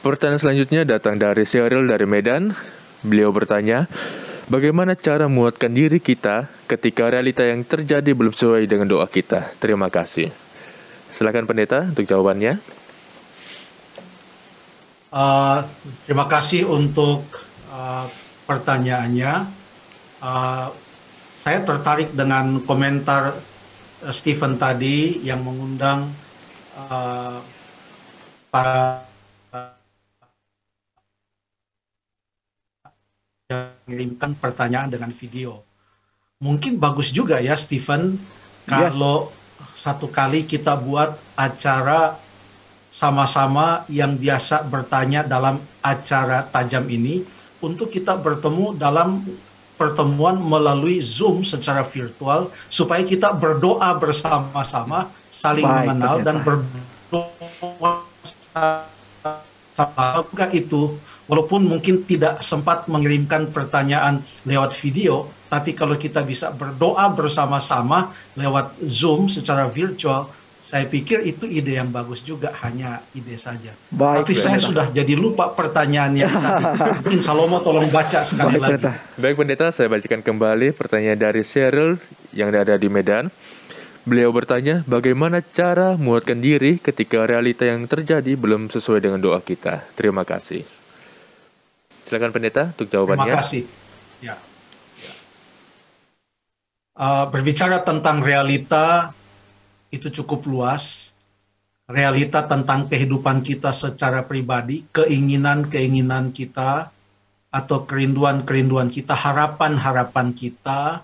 Pertanyaan selanjutnya datang dari Sheryl dari Medan. Beliau bertanya, bagaimana cara menguatkan diri kita ketika realita yang terjadi belum sesuai dengan doa kita? Terima kasih. Silakan pendeta untuk jawabannya. Terima kasih untuk pertanyaannya. Saya tertarik dengan komentar Stephen tadi yang mengundang para yang mengirimkan pertanyaan dengan video. Mungkin bagus juga ya Stephen, kalau satu kali kita buat acara sama-sama yang biasa bertanya dalam acara tajam ini, untuk kita bertemu dalam pertemuan melalui Zoom secara virtual, supaya kita berdoa bersama-sama, saling mengenal dan berdoa sama itu. Walaupun mungkin tidak sempat mengirimkan pertanyaan lewat video, tapi kalau kita bisa berdoa bersama-sama lewat Zoom secara virtual, saya pikir itu ide yang bagus juga, hanya ide saja. Tapi saya sudah jadi lupa pertanyaannya. Mungkin Salomo tolong baca sekali lagi. Baik pendeta, saya bacakan kembali pertanyaan dari Sheryl yang ada di Medan. Beliau bertanya, bagaimana cara menguatkan diri ketika realita yang terjadi belum sesuai dengan doa kita? Terima kasih. Silakan pendeta untuk jawabannya. Terima kasih. Ya. Berbicara tentang realita itu cukup luas. Realita tentang kehidupan kita secara pribadi, keinginan-keinginan kita, atau kerinduan-kerinduan kita, harapan-harapan kita,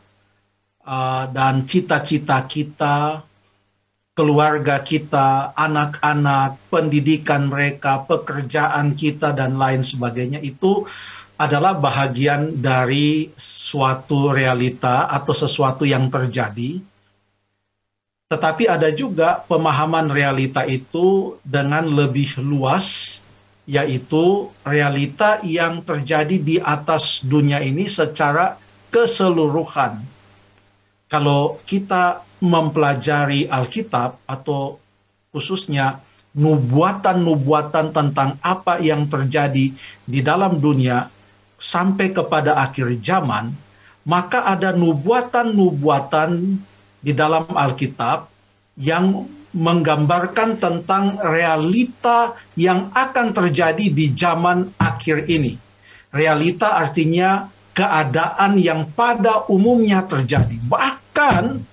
dan cita-cita kita, keluarga kita, anak-anak, pendidikan mereka, pekerjaan kita, dan lain sebagainya, itu adalah bahagian dari suatu realita atau sesuatu yang terjadi. Tetapi ada juga pemahaman realita itu dengan lebih luas, yaitu realita yang terjadi di atas dunia ini secara keseluruhan. Kalau kita mempelajari Alkitab atau khususnya nubuatan-nubuatan tentang apa yang terjadi di dalam dunia sampai kepada akhir zaman, maka ada nubuatan-nubuatan di dalam Alkitab yang menggambarkan tentang realita yang akan terjadi di zaman akhir ini. Realita artinya keadaan yang pada umumnya terjadi. Bahkan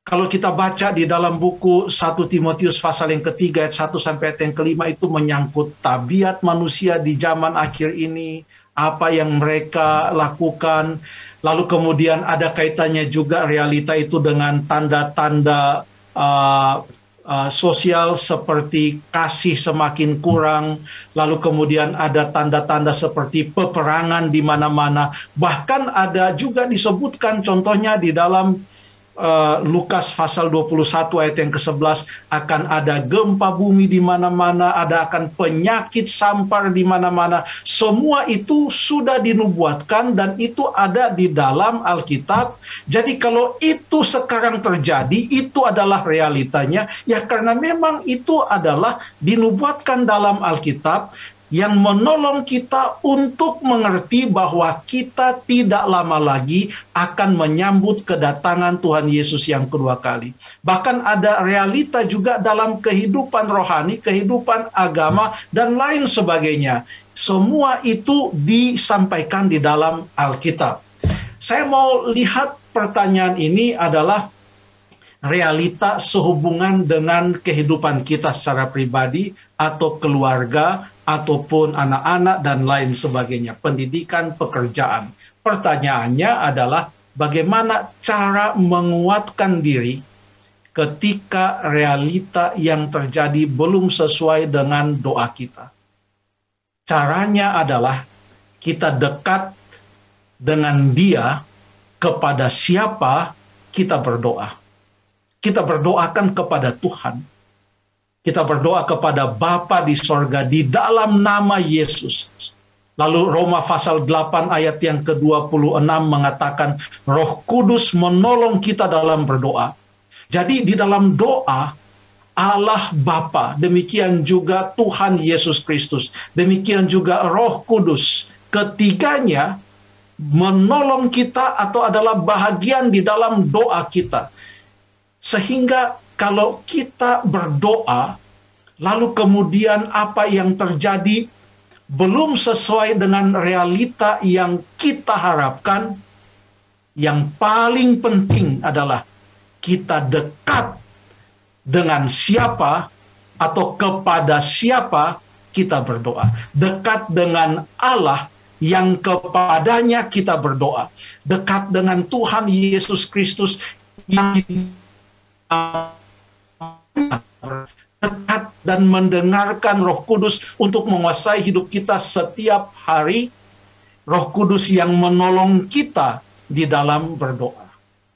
kalau kita baca di dalam buku 1 Timotius pasal yang ketiga ayat 1 sampai ayat yang kelima, itu menyangkut tabiat manusia di zaman akhir ini, apa yang mereka lakukan. Lalu kemudian ada kaitannya juga realita itu dengan tanda-tanda sosial seperti kasih semakin kurang, lalu kemudian ada tanda-tanda seperti peperangan di mana-mana. Bahkan ada juga disebutkan contohnya di dalam Lukas pasal 21 ayat yang ke-11, akan ada gempa bumi di mana-mana, ada akan penyakit sampar di mana-mana. Semua itu sudah dinubuatkan dan itu ada di dalam Alkitab. Jadi kalau itu sekarang terjadi, itu adalah realitanya, ya karena memang itu adalah dinubuatkan dalam Alkitab, yang menolong kita untuk mengerti bahwa kita tidak lama lagi akan menyambut kedatangan Tuhan Yesus yang kedua kali. Bahkan ada realita juga dalam kehidupan rohani, kehidupan agama, dan lain sebagainya. Semua itu disampaikan di dalam Alkitab. Saya mau lihat pertanyaan ini adalah realita sehubungan dengan kehidupan kita secara pribadi atau keluarga, ataupun anak-anak dan lain sebagainya, pendidikan, pekerjaan. Pertanyaannya adalah bagaimana cara menguatkan diri ketika realita yang terjadi belum sesuai dengan doa kita. Caranya adalah kita dekat dengan Dia, kepada siapa kita berdoa. Kita berdoakan kepada Tuhan. Kita berdoa kepada Bapa di sorga di dalam nama Yesus. Lalu Roma pasal 8 ayat yang ke-26 mengatakan Roh Kudus menolong kita dalam berdoa. Jadi di dalam doa Allah Bapa, demikian juga Tuhan Yesus Kristus, demikian juga Roh Kudus. Ketiganya menolong kita atau adalah bahagian di dalam doa kita. Sehingga kalau kita berdoa, lalu kemudian apa yang terjadi belum sesuai dengan realita yang kita harapkan, yang paling penting adalah kita dekat dengan siapa atau kepada siapa kita berdoa. Dekat dengan Allah yang kepadanya kita berdoa. Dekat dengan Tuhan Yesus Kristus yang dekat dan mendengarkan Roh Kudus untuk menguasai hidup kita setiap hari. Roh Kudus yang menolong kita di dalam berdoa.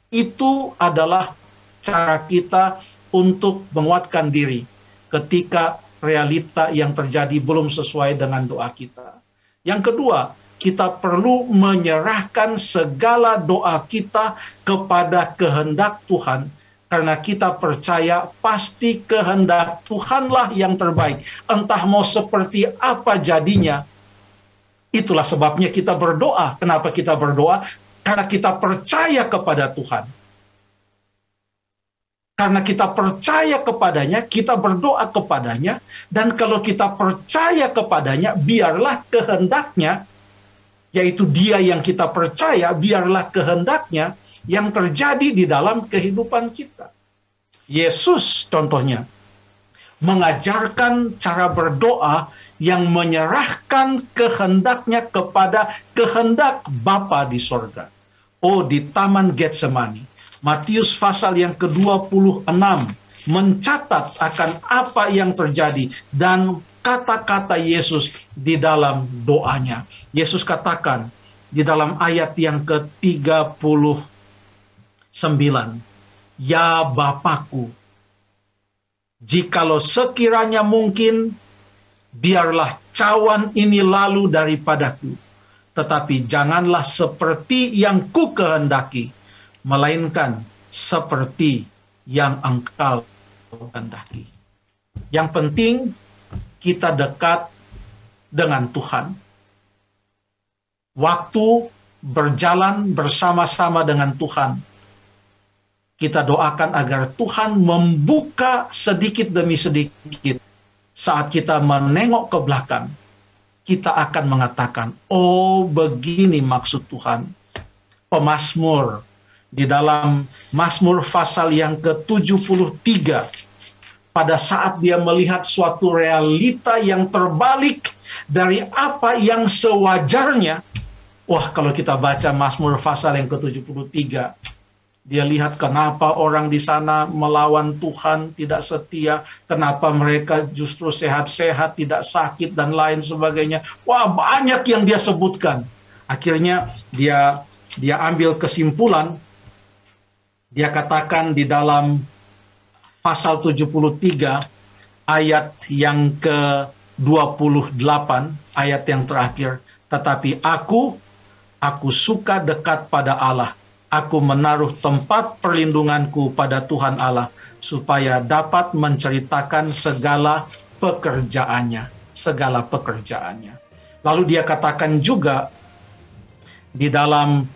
Itu adalah cara kita untuk menguatkan diri ketika realita yang terjadi belum sesuai dengan doa kita. Yang kedua, kita perlu menyerahkan segala doa kita kepada kehendak Tuhan, karena kita percaya pasti kehendak Tuhanlah yang terbaik. Entah mau seperti apa jadinya. Itulah sebabnya kita berdoa. Kenapa kita berdoa? Karena kita percaya kepada Tuhan. Karena kita percaya kepadanya, kita berdoa kepadanya, dan kalau kita percaya kepadanya, biarlah kehendaknya, yaitu Dia yang kita percaya, biarlah kehendaknya yang terjadi di dalam kehidupan kita. Yesus contohnya mengajarkan cara berdoa yang menyerahkan kehendaknya kepada kehendak Bapa di sorga. Oh, di Taman Getsemani, Matius pasal yang ke-26 mencatat akan apa yang terjadi dan kata-kata Yesus di dalam doanya. Yesus katakan di dalam ayat yang ke-39, "Ya Bapakku, jikalau sekiranya mungkin, biarlah cawan ini lalu daripadaku, tetapi janganlah seperti yang ku kehendaki, melainkan seperti yang Engkau kehendaki." Yang penting kita dekat dengan Tuhan. Waktu berjalan bersama-sama dengan Tuhan. Kita doakan agar Tuhan membuka sedikit demi sedikit. Saat kita menengok ke belakang, kita akan mengatakan, oh begini maksud Tuhan. Pemazmur di dalam Mazmur pasal yang ke-73, pada saat dia melihat suatu realita yang terbalik dari apa yang sewajarnya. Wah, kalau kita baca Mazmur pasal yang ke-73, dia lihat kenapa orang di sana melawan Tuhan, tidak setia, kenapa mereka justru sehat-sehat, tidak sakit, dan lain sebagainya. Wah, banyak yang dia sebutkan. Akhirnya dia ambil kesimpulan. Dia katakan di dalam pasal 73 ayat yang ke-28, ayat yang terakhir, "Tetapi aku suka dekat pada Allah. Aku menaruh tempat perlindunganku pada Tuhan Allah, supaya dapat menceritakan segala pekerjaannya." Segala pekerjaannya. Lalu dia katakan juga di dalam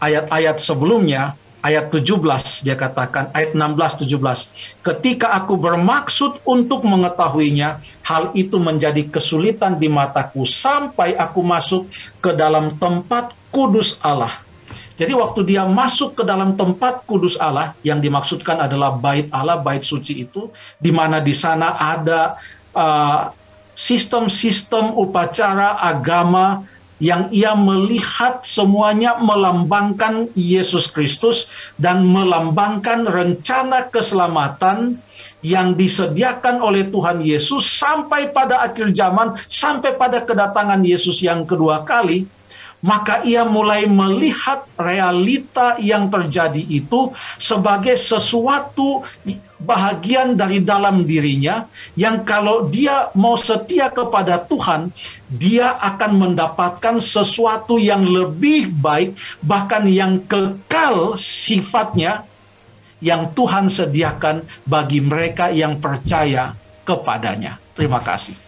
ayat-ayat sebelumnya, ayat 17, dia katakan, ayat 16-17, "Ketika aku bermaksud untuk mengetahuinya, hal itu menjadi kesulitan di mataku, sampai aku masuk ke dalam tempat kudus Allah." Jadi waktu dia masuk ke dalam tempat kudus Allah, yang dimaksudkan adalah bait Allah, bait suci itu, di mana di sana ada sistem-sistem upacara agama yang ia melihat semuanya melambangkan Yesus Kristus dan melambangkan rencana keselamatan yang disediakan oleh Tuhan Yesus sampai pada akhir zaman, sampai pada kedatangan Yesus yang kedua kali. Maka ia mulai melihat realita yang terjadi itu sebagai sesuatu bahagian dari dalam dirinya, yang kalau dia mau setia kepada Tuhan, dia akan mendapatkan sesuatu yang lebih baik, bahkan yang kekal sifatnya, yang Tuhan sediakan bagi mereka yang percaya kepadanya. Terima kasih.